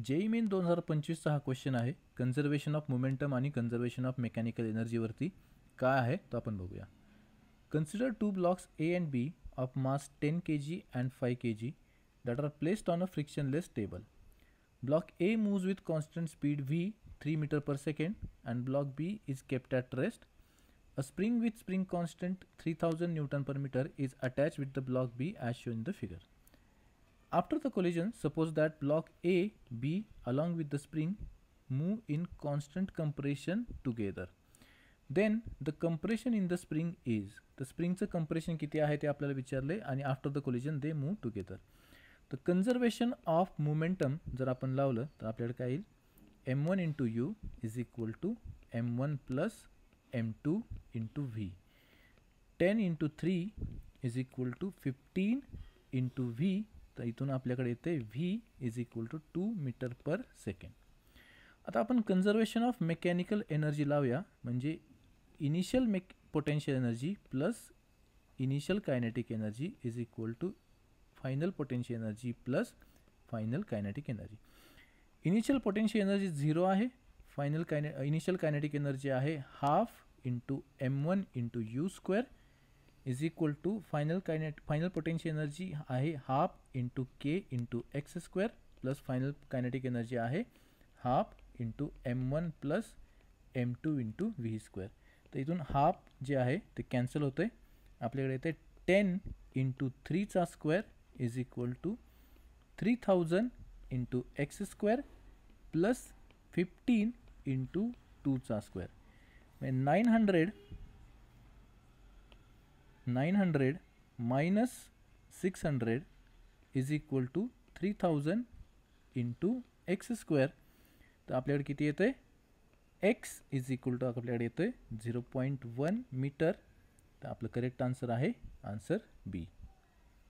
JEE main 2025चा हा question आहे. Conservation of momentum आणि कन्झर्वेशन ऑफ मेकॅनिकल एनर्जीवरती काय आहे तो आपण बघूया. Consider two blocks A and B of mass 10 kg and 5 kg that are placed on a frictionless table. Block A moves with constant speed v 3 meter per second and block B is kept at rest. A spring with spring constant 3000 Newton per meter is attached with the block B as shown in the figure. After the collision, suppose that block A, B along with the spring move in constant compression together. Then the compression in the spring is, the springचं compression किती आहे ते आपल्याला विचारले आणि after the collision they move together. The conservation of momentum जर आपण लावलं तर आपल्याला काय येईल, m1 into u is equal to m1 plus m2 into v. 10 into 3 is equal to 15 into v. तर इथून आपल्याकडे येते v is equal to 2 meter per second. आता आपण कन्झर्वेशन ऑफ मेकॅनिकल एनर्जी लावूया, म्हणजे initial potential energy plus initial kinetic energy is equal to final potential energy plus final kinetic energy. Initial potential energy 0 आहे, initial kinetic energy आहे half into m1 into u square is equal to final potential energy आहे half into k into x square plus final kinetic energy आहे half into m1 plus m2 into v square. तर इथून half जे आहे ते cancel होते, आपल्याकडे येते 10 इंटू 3चा square is equal to 3000 into x square plus 15 into 2चा square. 900 minus 600 is equal to 3000 into x square. तर आपल्याकडे किती येते, x इज इक्वल टू आपल्याकडे येतोय 0.1 मीटर. तर आपलं करेक्ट आन्सर आहे आन्सर बी.